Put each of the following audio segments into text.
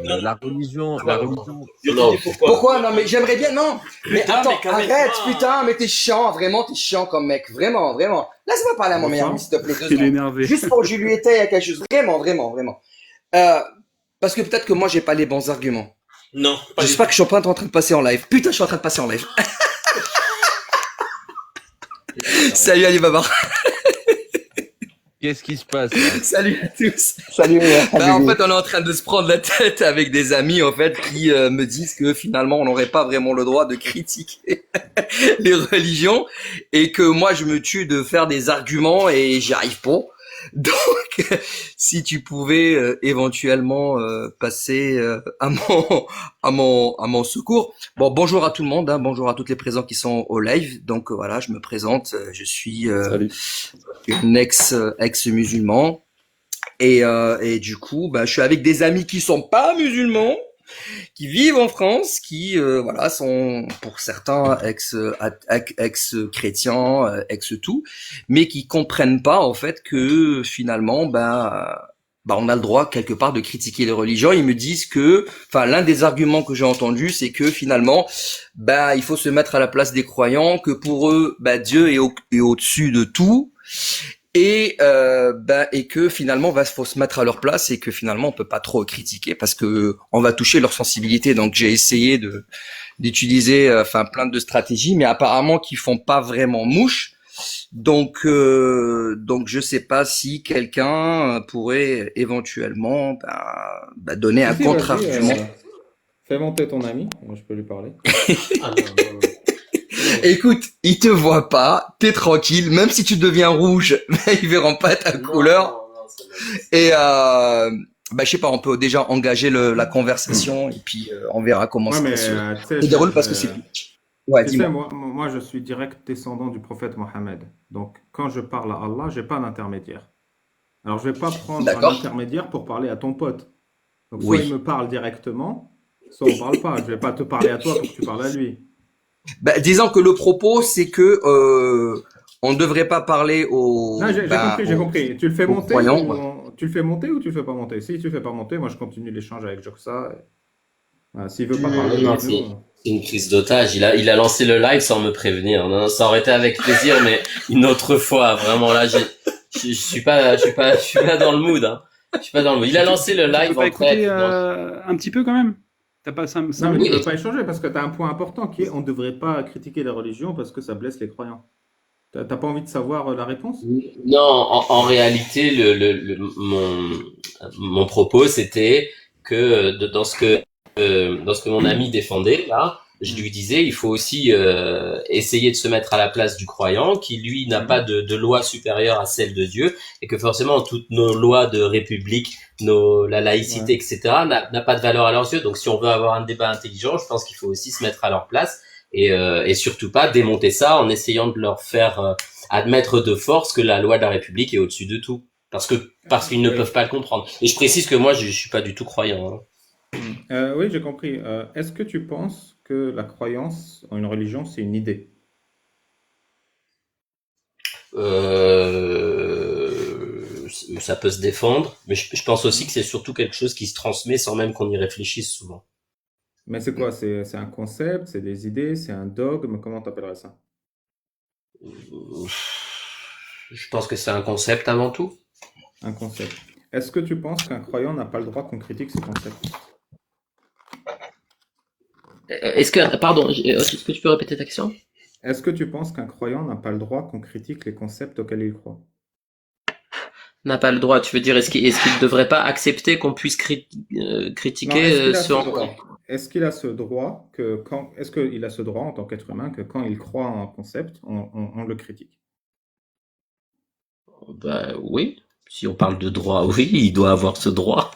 Non, La religion. je te Non. dis pourquoi. Pourquoi? Non, mais j'aimerais bien. Non. Mais Putain, attends, mais calmez-toi. arrête, putain, mais t'es chiant, vraiment, t'es chiant comme mec. Vraiment, vraiment. Laisse-moi parler à mon meilleur ami, s'il te plaît, 2 Il est secondes. énervé. Juste pour que je lui étaye à quelque chose. Vraiment, vraiment, vraiment. Euh, parce que peut-être que moi, j'ai pas les bons arguments. Non, pas du J'espère tout. que je suis pas en train de passer en live. Putain, je suis en train de passer en live. Salut Alibaba. Qu'est-ce qui se passe là? Salut à tous. Salut. Bah, en fait, on est en train de se prendre la tête avec des amis en fait qui me disent que finalement, on n'aurait pas vraiment le droit de critiquer les religions et que moi, je me tue de faire des arguments et j'y arrive pas. Donc, si tu pouvais éventuellement passer à mon secours. Bon, bonjour à tout le monde, hein, bonjour à toutes les présents qui sont au live. Donc voilà, je me présente, je suis Salut. un ex-musulman et du coup, bah, je suis avec des amis qui sont pas musulmans, qui vivent en France, qui voilà sont pour certains ex-chrétiens, ex-tout, mais qui comprennent pas en fait que finalement, bah on a le droit quelque part de critiquer les religions. Ils me disent que, enfin l'un des arguments que j'ai entendu, c'est que finalement, bah il faut se mettre à la place des croyants, que pour eux, bah Dieu est au-dessus de tout. Et et que finalement faut se mettre à leur place et que finalement on peut pas trop critiquer parce que on va toucher leur sensibilité. Donc j'ai essayé d'utiliser plein de stratégies, mais apparemment qui font pas vraiment mouche. Donc je sais pas si quelqu'un pourrait éventuellement donner un Si, si, contre-argument. fais monter ton ami, moi je peux lui parler. Ah, non, non, non. Écoute, ils te voient pas, t'es tranquille, même si tu deviens rouge, ils verront pas ta couleur. Non, ça va. Et je sais pas, on peut déjà engager la conversation et puis on verra comment Ouais, mais ça tu sais, se déroule parce que c'est. Ouais, tu sais, dis-moi. moi je suis direct descendant du prophète Mohammed. Donc quand je parle à Allah, j'ai pas d'intermédiaire. Alors je vais pas prendre un D'accord. intermédiaire pour parler à ton pote. Donc soit Oui. il me parle directement, soit on parle pas. Je vais pas te parler à toi pour que tu parles à lui. Disons que le propos c'est que on ne devrait pas parler aux. Non, j'ai compris. Tu le fais aux monter croyants, ou tu le fais monter ou tu le fais pas monter? Si tu le fais pas monter, moi je continue l'échange avec Joxa. Voilà, s'il veut pas parler, Non, dis-nous. c'est une prise d'otage. Il a lancé le live sans me prévenir. Non, ça aurait été avec plaisir, mais une autre fois. Vraiment, là, je suis pas dans le mood, hein. Je suis pas dans le mood. Il a lancé le Tu live peux pas en écouter fait. un petit peu quand même? T'as pas 5 Non, mais tu minutes? ne veux pas échanger parce que tu as un point important qui est on ne devrait pas critiquer les religions parce que ça blesse les croyants. T'as pas envie de savoir la réponse? Non, en réalité, mon propos, c'était que dans ce que mon ami défendait, là, je lui disais, il faut aussi essayer de se mettre à la place du croyant, qui lui n'a pas de loi supérieure à celle de Dieu, et que forcément toutes nos lois de république, la laïcité, Ouais. etc., n'a pas de valeur à leurs yeux. Donc, si on veut avoir un débat intelligent, je pense qu'il faut aussi se mettre à leur place et surtout pas démonter ça en essayant de leur faire admettre de force que la loi de la République est au-dessus de tout. Parce qu'ils ne Oui. peuvent pas le comprendre. Et je précise que moi, je suis pas du tout croyant, hein. Oui, j'ai compris. Est-ce que tu penses que la croyance en une religion, c'est une idée? Ça peut se défendre, mais je pense aussi que c'est surtout quelque chose qui se transmet sans même qu'on y réfléchisse souvent. Mais c'est quoi? C'est un concept, c'est des idées, c'est un dogme, comment t'appellerais ça? Je pense que c'est un concept avant tout. Un concept. Est-ce que tu penses qu'un croyant n'a pas le droit qu'on critique ce concept? Est-ce que tu peux répéter ta question? Est-ce que tu penses qu'un croyant n'a pas le droit qu'on critique les concepts auxquels il croit? N'a pas le droit, tu veux dire, est-ce qu'il ne devrait pas accepter qu'on puisse Non, critiquer est-ce qu'il a ce ce en droit? Est-ce qu'il a ce droit est-ce qu'il a ce droit en tant qu'être humain que quand il croit en un concept, on le critique? Bah oui, si on parle de droit, oui, il doit avoir ce droit.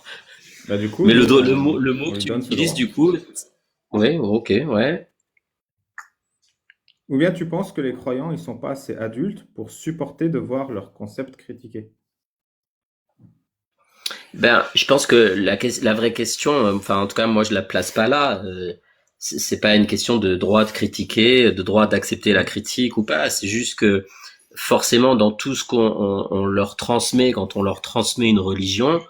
Bah, du coup, Mais le on mot que lui tu donne ce utilises, droit. du coup, oui, ok, ouais. Ou bien tu penses que les croyants, ils sont pas assez adultes pour supporter de voir leurs concepts critiqués? Ben, je pense que la vraie question, enfin, en tout cas, moi, je la place pas là. C'est pas une question de droit de critiquer, de droit d'accepter la critique ou pas. C'est juste que forcément, dans tout ce qu'on leur transmet, quand on leur transmet une religion,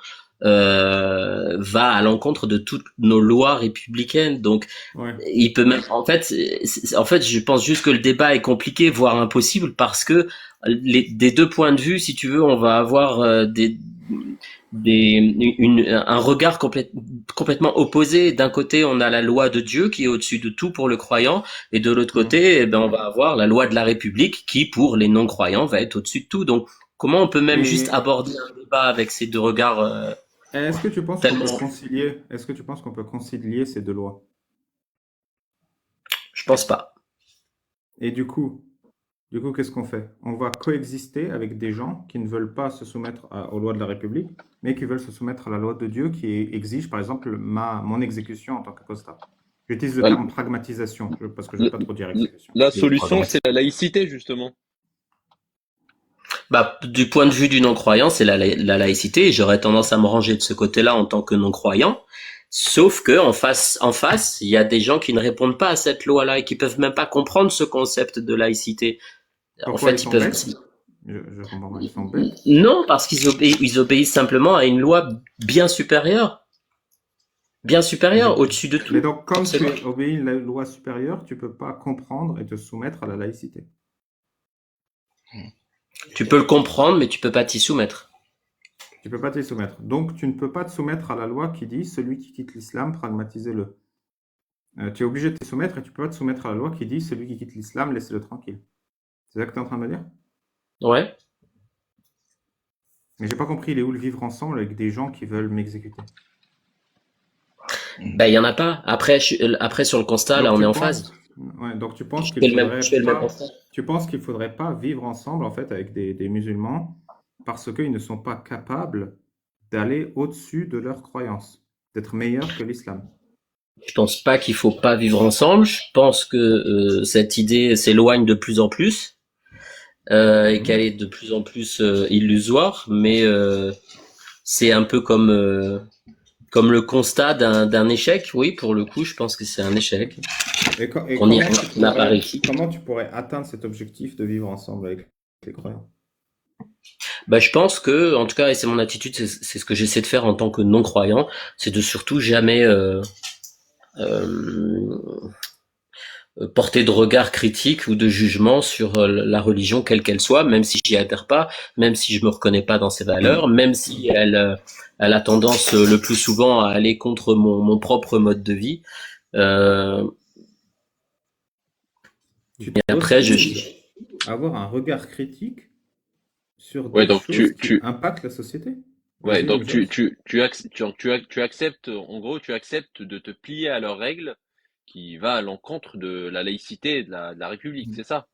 va à l'encontre de toutes nos lois républicaines. Donc, Ouais. il peut même, en fait, je pense juste que le débat est compliqué, voire impossible, parce que des deux points de vue, si tu veux, on va avoir un regard complètement opposé. D'un côté, on a la loi de Dieu qui est au-dessus de tout pour le croyant, et de l'autre côté, eh ben, on va avoir la loi de la République qui, pour les non-croyants, va être au-dessus de tout. Donc, comment on peut même juste Et aborder un débat avec ces deux regards est-ce que tu penses qu'on peut tellement... concilier, est-ce que tu penses qu'on peut concilier ces deux lois? Je pense pas. Et du coup, qu'est-ce qu'on fait? On va coexister avec des gens qui ne veulent pas se soumettre aux lois de la République, mais qui veulent se soumettre à la loi de Dieu qui exige, par exemple, mon exécution en tant qu'apostat. J'utilise le Bah, terme pragmatisation, parce que je ne l- veux pas trop dire l- exécution. La Et solution, programme. c'est la laïcité, justement. Bah, du point de vue du non-croyant, c'est la laïcité, et j'aurais tendance à me ranger de ce côté-là en tant que non-croyant. Sauf que en face, il y a des gens qui ne répondent pas à cette loi-là et qui peuvent même pas comprendre ce concept de laïcité. En Pourquoi ils fait, ils sont peuvent... bêtes? Je comprends pas, ils sont bêtes. Non, parce ils obéissent simplement à une loi bien supérieure, Mais, au-dessus de mais tout, donc, comme tu forcément. obéis à la loi supérieure, tu peux pas comprendre et te soumettre à la laïcité. Tu peux le comprendre, mais tu peux pas t'y soumettre. Tu peux pas t'y soumettre. Donc, tu ne peux pas te soumettre à la loi qui dit celui qui quitte l'islam, pragmatisez-le. Tu es obligé de te soumettre et tu peux pas te soumettre à la loi qui dit celui qui quitte l'islam, laissez-le tranquille. C'est ça que tu es en train de me dire? Ouais. Mais j'ai pas compris, il est où le vivre ensemble avec des gens qui veulent m'exécuter? Ben, il y en a pas. Après, sur le constat, là, Donc on tu est en penses, phase. ouais, donc tu penses Je qu'il fais le même, faudrait je fais le même pas, constat. tu penses qu'il faudrait pas vivre ensemble en fait avec des musulmans parce qu'ils ne sont pas capables d'aller au-dessus de leurs croyances, d'être meilleurs que l'islam. Je pense pas qu'il faut pas vivre ensemble. Je pense que cette idée s'éloigne de plus en plus et qu'elle est de plus en plus illusoire. Mais c'est un peu comme le constat d'un échec. Oui, pour le coup, je pense que c'est un échec. Et On n'a pas pourrais, réussi. comment tu pourrais atteindre cet objectif de vivre ensemble avec les croyants? Bah, je pense que, en tout cas, et c'est mon attitude, c'est ce que j'essaie de faire en tant que non-croyant, c'est de surtout jamais euh, porter de regard critique ou de jugement sur la religion quelle qu'elle soit, même si j'y adhère pas, même si je me reconnais pas dans ses valeurs, même si elle a tendance le plus souvent à aller contre mon propre mode de vie. Tu Et après, t'autorises à avoir un regard critique sur Ouais, des donc choses qui impactent la société? ouais, Vas-y, donc Jobs. tu acceptes, en gros, tu acceptes de te plier à leurs règles qui va à l'encontre de la laïcité et de la République, c'est ça?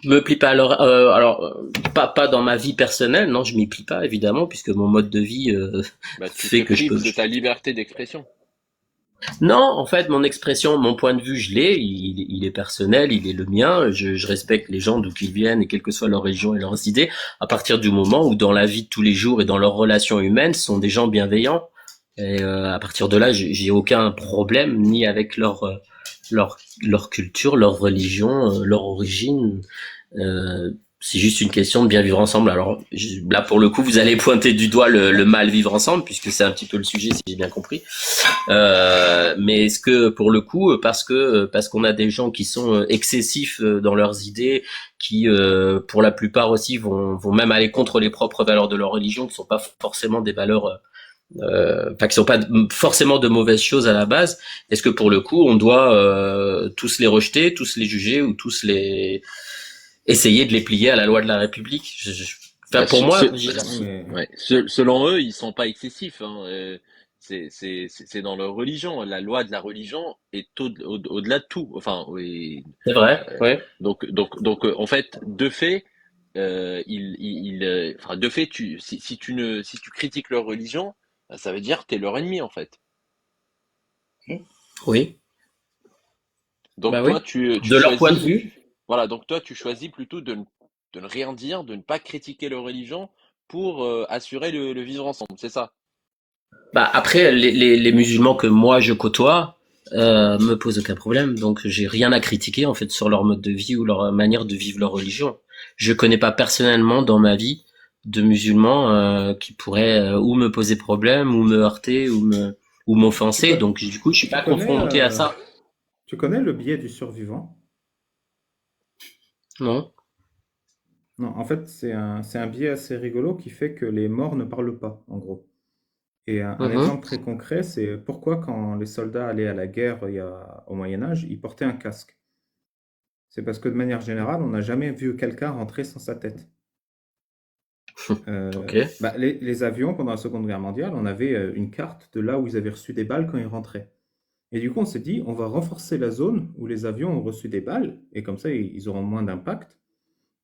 je me plie pas pas dans ma vie personnelle, non, je m'y plie pas évidemment puisque mon mode de vie Bah, tu te fait que je prives peux. de ta liberté d'expression. Non, en fait, mon expression, mon point de vue, je l'ai, il est personnel, il est le mien, je respecte les gens d'où qu'ils viennent et quelle que soit leur religion et leurs idées, à partir du moment où dans la vie de tous les jours et dans leurs relations humaines, ce sont des gens bienveillants. Et à partir de là, j'ai aucun problème ni avec leur culture, leur religion, leur origine. C'est juste une question de bien vivre ensemble. Alors là, pour le coup, vous allez pointer du doigt le mal vivre ensemble, puisque c'est un petit peu le sujet, si j'ai bien compris. Mais est-ce que pour le coup, parce qu'on a des gens qui sont excessifs dans leurs idées, qui pour la plupart aussi vont même aller contre les propres valeurs de leur religion, qui sont pas forcément des valeurs, enfin qui sont pas forcément de mauvaises choses à la base, est-ce que pour le coup on doit tous les rejeter, tous les juger ou tous les essayer de les plier à la loi de la République? Enfin Bah, pour moi, Mais ouais. Selon eux, ils sont pas excessifs, hein. C'est dans leur religion. La loi de la religion est au-delà de tout. Enfin, oui. c'est vrai, ouais. En fait, de fait, enfin, de fait, si tu critiques leur religion, bah, ça veut dire que t'es leur ennemi, en fait. Oui, Donc bah oui. toi, tu De leur point de choisis, vue. voilà, donc toi, tu choisis plutôt de ne rien dire, de ne pas critiquer leur religion pour assurer le vivre ensemble, c'est ça? Bah après, les musulmans que moi je côtoie me posent aucun problème, donc j'ai rien à critiquer en fait sur leur mode de vie ou leur manière de vivre leur religion. Je connais pas personnellement dans ma vie de musulmans qui pourraient ou me poser problème, ou me heurter, ou Tu, m'offenser. co- Donc du coup, je suis tu pas connais, confronté à ça. tu connais le biais du survivant? Non? Non, en fait, c'est un biais assez rigolo qui fait que les morts ne parlent pas, en gros. Et un Mhm. exemple très concret, c'est pourquoi quand les soldats allaient à la guerre au Moyen Âge, ils portaient un casque. C'est parce que de manière générale, on n'a jamais vu quelqu'un rentrer sans sa tête. Ok. Les avions, pendant la Seconde Guerre mondiale, on avait une carte de là où ils avaient reçu des balles quand ils rentraient. Et du coup, on s'est dit, on va renforcer la zone où les avions ont reçu des balles, et comme ça, ils auront moins d'impact,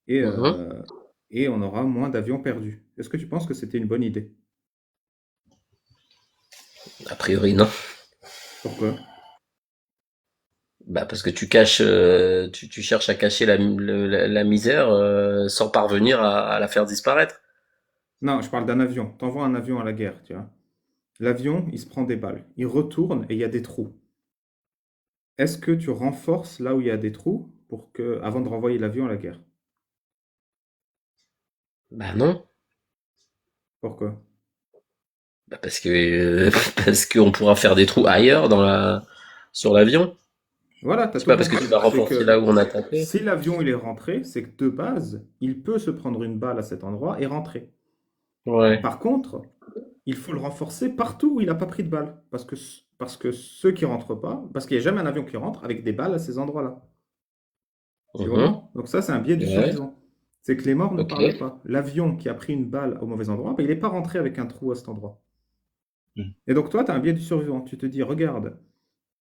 et, Mhm. euh, et on aura moins d'avions perdus. Est-ce que tu penses que c'était une bonne idée? A priori, non. Pourquoi? Bah parce que tu cherches à cacher la misère sans parvenir à la faire disparaître. Non, je parle d'un avion. T'envoies un avion à la guerre, tu vois. L'avion, il se prend des balles. Il retourne et il y a des trous. Est-ce que tu renforces là où il y a des trous avant de renvoyer l'avion à la guerre? Bah non. Pourquoi? Bah parce que parce qu'on pourra faire des trous ailleurs sur l'avion. Voilà, t'as C'est tout pas parce que tu compris. vas C'est renforcer là que où on a tapé. si l'avion il est rentré, c'est que de base, il peut se prendre une balle à cet endroit et rentrer. Ouais. Par contre, il faut le renforcer partout où il n'a pas pris de balle. Parce que ceux qui rentrent pas, parce qu'il n'y a jamais un avion qui rentre avec des balles à ces endroits-là. Tu Mhm. comprends? Donc ça, c'est un biais du Ouais. survivant. C'est que les morts ne Ok. parlent pas. L'avion qui a pris une balle au mauvais endroit, ben, il n'est pas rentré avec un trou à cet endroit. Hmm. Et donc toi, tu as un biais du survivant. Tu te dis, regarde,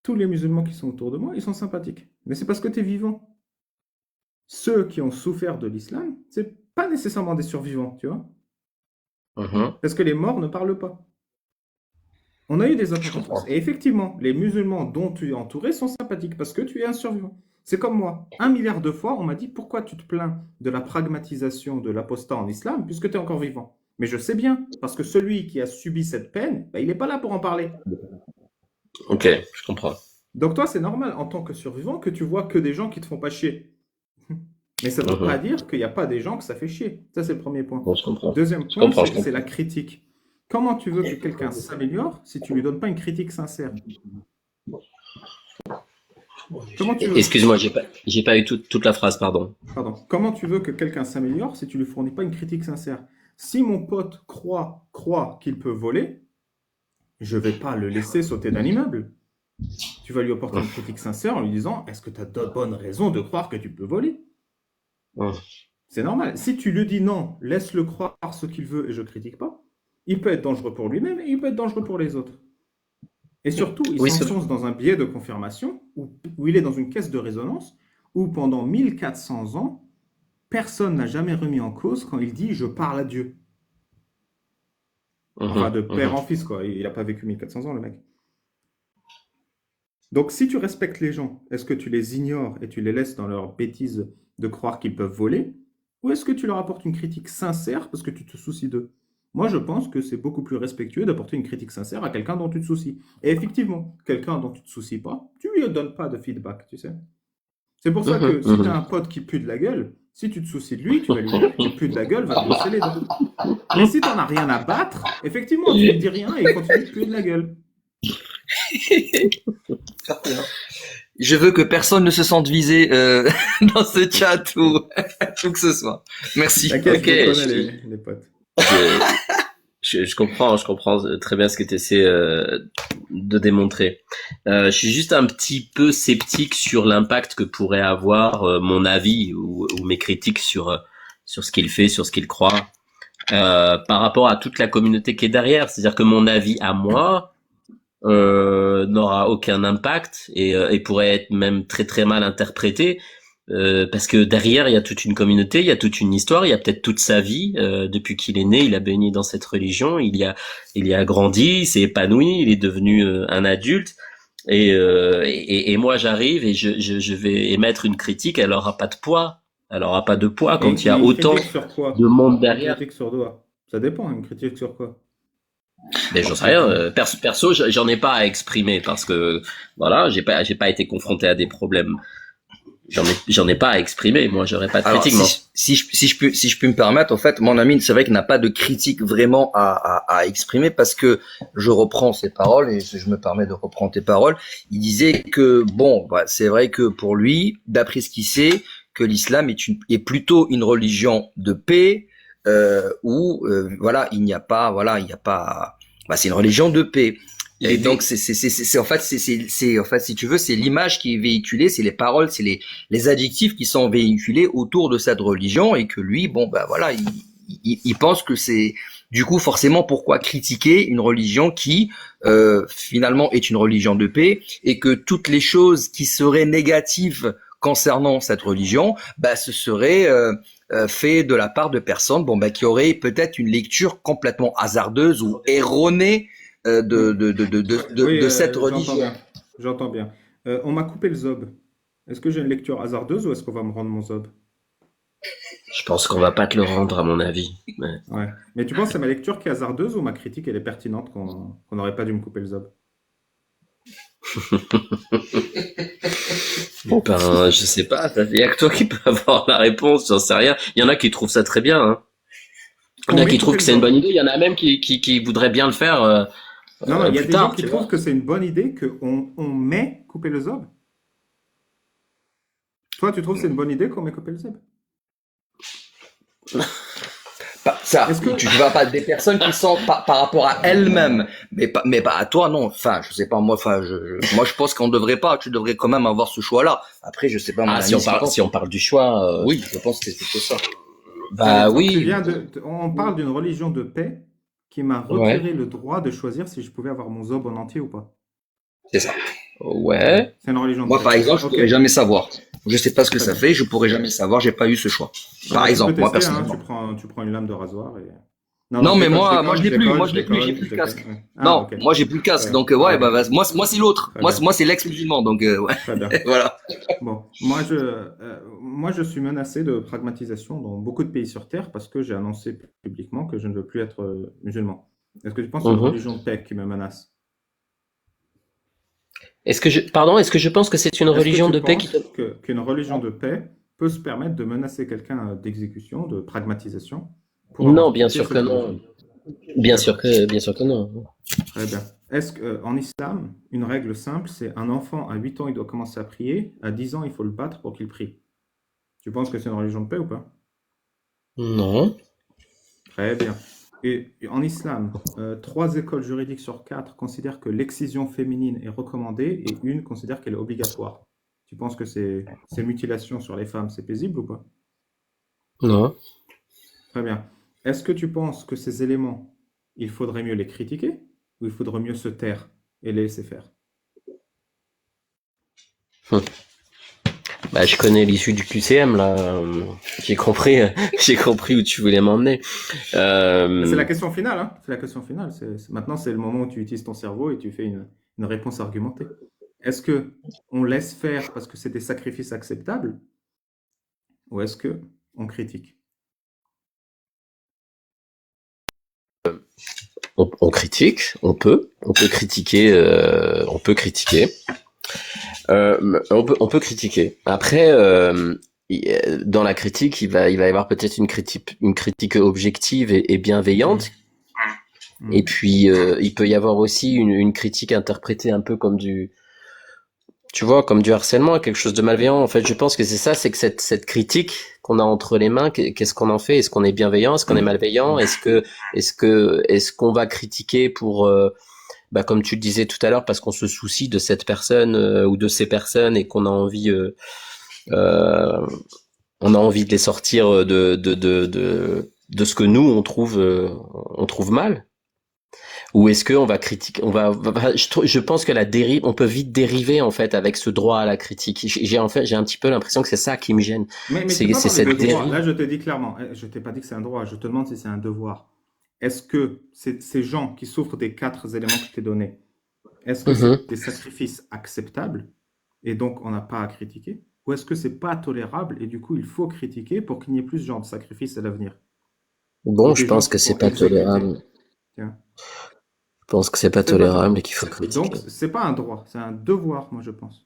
tous les musulmans qui sont autour de moi, ils sont sympathiques. Mais c'est parce que tu es vivant. Ceux qui ont souffert de l'islam, c'est pas nécessairement des survivants, tu vois? Mhm. Parce que les morts ne parlent pas. On a eu des Je attentats en France. comprends. Et effectivement, les musulmans dont tu es entouré sont sympathiques parce que tu es un survivant. C'est comme moi. 1 milliard de fois, on m'a dit pourquoi tu te plains de la pragmatisation de l'apostat en islam puisque tu es encore vivant. Mais je sais bien, parce que celui qui a subi cette peine, ben, il n'est pas là pour en parler. Ok, je comprends. Donc toi, c'est normal en tant que survivant que tu vois que des gens qui te font pas chier. Mais ça ne veut pas Mhm. dire qu'il n'y a pas des gens que ça fait chier. Ça, c'est le premier point. Bon, je comprends. Deuxième Je point, comprends, je c'est comprends. la critique. Comment tu veux que quelqu'un s'améliore si tu lui donnes pas une critique sincère? Comment tu veux, Excuse-moi, j'ai pas eu toute la phrase, pardon. pardon, comment tu veux que quelqu'un s'améliore si tu lui fournis pas une critique sincère? Si mon pote croit qu'il peut voler, je vais pas le laisser sauter d'un immeuble. Tu vas lui apporter une critique sincère en lui disant, est-ce que tu as de bonnes raisons de croire que tu peux voler? Mhm. C'est normal. Si tu lui dis non, laisse-le croire ce qu'il veut et je critique pas, il peut être dangereux pour lui-même et il peut être dangereux pour les autres. Et surtout, il Oui, s'enfonce dans un biais de confirmation où il est dans une caisse de résonance où pendant 1400 ans, personne n'a jamais remis en cause quand il dit je parle à Dieu. Enfin, Mhm, de père mhm. en fils, quoi. Il n'a pas vécu 1400 ans, le mec. Donc, si tu respectes les gens, est-ce que tu les ignores et tu les laisses dans leur bêtise de croire qu'ils peuvent voler? Ou est-ce que tu leur apportes une critique sincère parce que tu te soucies d'eux? Moi, je pense que c'est beaucoup plus respectueux d'apporter une critique sincère à quelqu'un dont tu te soucies. Et effectivement, quelqu'un dont tu te soucies pas, tu lui donnes pas de feedback, tu sais. C'est pour ça Mhm, que si tu as mhm. un pote qui pue de la gueule, si tu te soucies de lui, tu vas lui dire tu pues de la gueule, va te brosser les dents. Mais si tu n'en as rien à battre, effectivement, tu lui dis rien et il continue de puer de la gueule. Je veux que personne ne se sente visé dans ce chat ou où que ce soit. Merci. T'inquiète, Ok, je les je connais, suis, les potes. je, je comprends très bien ce que tu essaies de démontrer. Je suis juste un petit peu sceptique sur l'impact que pourrait avoir mon avis ou mes critiques sur ce qu'il fait, sur ce qu'il croit, par rapport à toute la communauté qui est derrière. C'est-à-dire que mon avis à moi n'aura aucun impact et pourrait être même très très mal interprété. Parce que derrière, il y a toute une communauté, il y a toute une histoire, il y a peut-être toute sa vie. Depuis qu'il est né, il a baigné dans cette religion, il y a grandi, il s'est épanoui, il est devenu un adulte. Et moi, j'arrive et je vais émettre une critique, elle aura pas de poids. Elle aura pas de poids quand il y Mais a une autant critique sur de quoi? monde Une derrière. critique sur quoi? Ça dépend, une critique sur quoi? Mais j'en sais rien. Perso, j'en ai pas à exprimer parce que voilà, j'ai pas été confronté à des problèmes j'en ai pas à exprimer. Moi, j'aurais pas de Alors, critique. Moi. si je peux me permettre, en fait, mon ami, c'est vrai qu'il n'a pas de critique vraiment à exprimer parce que je reprends ses paroles et je me permets de reprendre tes paroles. Il disait que, bon, bah, c'est vrai que pour lui, d'après ce qu'il sait, que l'islam est plutôt une religion de paix, où, voilà, il n'y a pas, bah, c'est une religion de paix. Et donc c'est en fait c'est en fait si tu veux c'est l'image qui est véhiculée, c'est les paroles, c'est les adjectifs qui sont véhiculés autour de cette religion et que lui bon bah voilà il pense que c'est du coup forcément pourquoi critiquer une religion qui finalement est une religion de paix et que toutes les choses qui seraient négatives concernant cette religion bah ce serait fait de la part de personnes bon bah qui auraient peut-être une lecture complètement hasardeuse ou erronée de cette religion. J'entends bien. On m'a coupé le zob. Est-ce que j'ai une lecture hasardeuse ou est-ce qu'on va me rendre mon zob? Je pense qu'on va pas te le rendre, à mon avis. Ouais. Mais tu penses que c'est ma lecture qui est hasardeuse ou ma critique elle est pertinente qu'on n'aurait pas dû me couper le zob? Ben, je sais pas. Il y a que toi qui peux avoir la réponse. J'en sais rien. Il y en a qui trouvent ça très bien. Hein. Il y en a qui trouvent que c'est une bonne idée. Il y en a même qui voudraient bien le faire. Non, il y a plus des tard, gens qui tu trouvent vois. que c'est une bonne idée qu'on met couper le zob. Toi, tu trouves que c'est une bonne idée qu'on met couper le zob? Bah, ça, Est-ce que- tu ne vas pas des personnes qui sont par rapport à elles-mêmes, mais pas à toi, non. Enfin, je sais pas, moi, moi, je pense qu'on devrait pas, tu devrais quand même avoir ce choix-là. Après, je sais pas, mon Ah, ami, si on parle du choix. oui, je pense que c'est plutôt ça. Bah Donc, oui. on parle d'une religion de paix qui m'a retiré le droit de choisir si je pouvais avoir mon zob en entier ou pas. C'est ça. Ouais. C'est une religion de Moi, paix. par exemple, je Ok. pourrais jamais savoir. Je sais pas ce que Très ça bien. fait, je pourrais jamais savoir, j'ai pas eu ce choix. Par Tu exemple, peux moi, tester, hein, personnellement. tu prends une lame de rasoir et... Non, mais moi, déconne, je l'ai plus, déconne, moi, je l'ai plus, j'ai déconne, plus le je casque. déconne, ouais. Ah, Non, ok. moi, j'ai plus le casque, Ouais. donc, ouais, Ah, bah, moi, c'est l'autre. Très Moi, bien. moi, c'est l'ex-musulman, donc, ouais. Très bien. Voilà. Bon, moi, je suis menacé de pragmatisation dans beaucoup de pays sur Terre parce que j'ai annoncé publiquement que je ne veux plus être musulman. Est-ce que tu penses que c'est une Mhm. religion de paix qui me menace? Est-ce que je pense que c'est une Est-ce que religion tu de paix qui penses qu'une religion de paix peut se permettre de menacer quelqu'un d'exécution, de pragmatisation, pour avoir Non, bien critiqué sûr que cette non. religion? Bien D'accord. sûr que non. Très bien. Est-ce qu'en islam, une règle simple, c'est un enfant à 8 ans, il doit commencer à prier, à 10 ans, il faut le battre pour qu'il prie. Tu penses que c'est une religion de paix ou pas? Non. Très bien. Et en islam, 3 écoles juridiques sur 4 considèrent que l'excision féminine est recommandée et une considère qu'elle est obligatoire. Tu penses que ces mutilations sur les femmes, c'est paisible ou pas? Non. Très bien. Est-ce que tu penses que ces éléments, il faudrait mieux les critiquer ou il faudrait mieux se taire et les laisser faire? Bah, je connais l'issue du QCM là. J'ai compris, j'ai compris où tu voulais m'emmener. C'est la question finale, hein? C'est la question finale. Maintenant, c'est le moment où tu utilises ton cerveau et tu fais une réponse argumentée. Est-ce que on laisse faire parce que c'est des sacrifices acceptables ou est-ce que on critique? On critique, on peut critiquer, on peut critiquer. On peut critiquer. Après, dans la critique, il va y avoir peut-être une critique objective et bienveillante. Et puis, il peut y avoir aussi une critique interprétée un peu comme tu vois, comme du harcèlement, quelque chose de malveillant. En fait, je pense que c'est ça, c'est que cette critique qu'on a entre les mains, qu'est-ce qu'on en fait? Est-ce qu'on est bienveillant? Est-ce qu'on est malveillant? Est-ce qu'on va critiquer pour, bah, comme tu le disais tout à l'heure, parce qu'on se soucie de cette personne ou de ces personnes et qu'on a envie, on a envie de les sortir de ce que nous on trouve mal. Ou est-ce qu'on va critiquer, je pense que la dérive, on peut vite dériver en fait avec ce droit à la critique. J'ai un petit peu l'impression que c'est ça qui me gêne. Mais C'est tu peux cette parler de droit. dérive. Là, je te dis clairement, je t'ai pas dit que c'est un droit, je te demande si c'est un devoir. Est-ce que ces gens qui souffrent des 4 éléments que je t'ai donnés, est-ce que c'est des sacrifices acceptables et donc on n'a pas à critiquer? Ou est-ce que c'est pas tolérable et du coup il faut critiquer pour qu'il n'y ait plus ce genre de sacrifices à l'avenir? Bon, Ou je des pense gens que qui c'est sont pas exécutés. tolérable. Tiens. Je pense que c'est pas C'est pas tolérable tolérable. et qu'il faut critiquer. Donc, c'est pas un droit, c'est un devoir, moi je pense.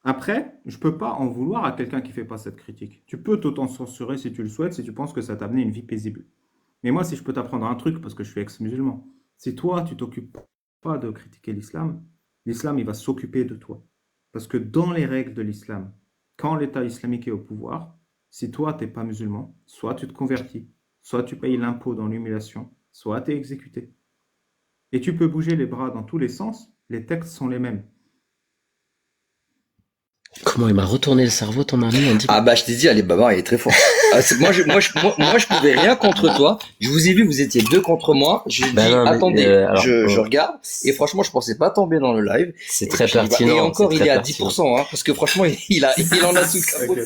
Après, je peux pas en vouloir à quelqu'un qui fait pas cette critique. Tu peux t'auto-censurer si tu le souhaites, si tu penses que ça t'a amené une vie paisible. Mais moi, si je peux t'apprendre un truc, parce que je suis ex-musulman, si toi, tu t'occupes pas de critiquer l'islam, l'islam, il va s'occuper de toi. Parce que dans les règles de l'islam, quand l'État islamique est au pouvoir, si toi, t'es pas musulman, soit tu te convertis, soit tu payes l'impôt dans l'humiliation, soit tu es exécuté. Et tu peux bouger les bras dans tous les sens, les textes sont les mêmes. Comment il m'a retourné le cerveau, ton ami, on dit. Ah bah je t'ai dit, Alibaba, il est très fort. Moi, je pouvais rien contre toi. Je vous ai vu, vous étiez deux contre moi. Je dis, Non, mais, attendez, alors, je regarde. Et franchement, je pensais pas tomber dans le live. c'est Et très puis, bah, pertinent. et encore, c'est il très est à pertinent. 10%, hein, parce que franchement, il en a tout cas. Ok.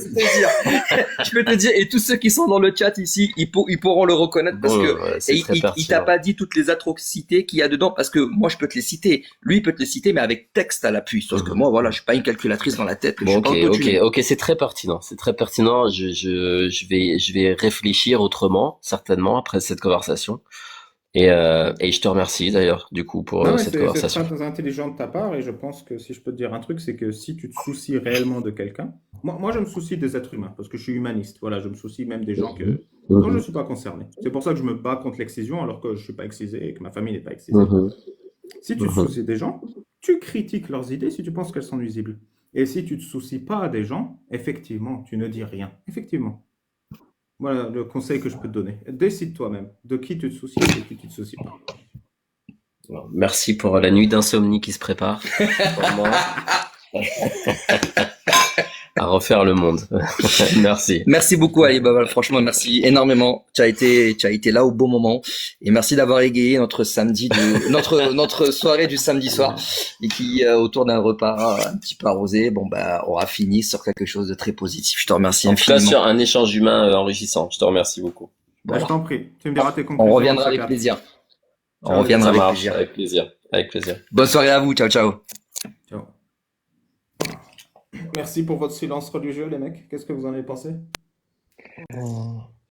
Je peux te dire, et tous ceux qui sont dans le chat ici, ils pourront le reconnaître parce Bon, que ouais, c'est et très il t'a pertinent. pas dit toutes les atrocités qu'il y a dedans, parce que moi, je peux te les citer. Lui, il peut te les citer, mais avec texte à l'appui. Sauf que moi, voilà, je suis pas une calculatrice dans la tête. Je Bon, suis pas ok, autotuné. ok, c'est très pertinent, c'est très pertinent. Je vais réfléchir autrement, certainement, après cette conversation. Et je te remercie d'ailleurs, du coup, pour Non, mais cette c'est conversation. très intelligent de ta part, et je pense que si je peux te dire un truc, c'est que si tu te soucies réellement de quelqu'un, moi je me soucie des êtres humains, parce que je suis humaniste, voilà, je me soucie même des gens dont je ne Mhm, suis pas concerné. C'est pour ça que je me bats contre l'excision, alors que je ne suis pas excisé et que ma famille n'est pas excisée. mhm, Si tu te mhm. soucies des gens, tu critiques leurs idées si tu penses qu'elles sont nuisibles. Et si tu ne te soucies pas des gens, effectivement, tu ne dis rien. Effectivement. Voilà le conseil que je peux te donner. Décide toi-même de qui tu te soucies et de qui tu ne te soucies pas. Alors, merci pour la nuit d'insomnie qui se prépare pour moi à refaire le monde. Merci. Merci beaucoup, Alibaba. Franchement, merci énormément. Tu as été là au bon moment. Et merci d'avoir égayé notre notre soirée du samedi soir. Et qui, autour d'un repas un petit peu arrosé, bon, bah, aura fini sur quelque chose de très positif. Je te remercie En tout cas, infiniment. sur un échange humain enrichissant. Je te remercie beaucoup. Bah, je t'en prie. Tu me diras tes On conclusions. reviendra ce avec quatre. plaisir. On Ciao, reviendra Ça avec marche, plaisir. avec plaisir. Avec plaisir. Bonne soirée à vous. Ciao, ciao. Ciao. Merci pour votre silence religieux, les mecs. Qu'est-ce que vous en avez pensé?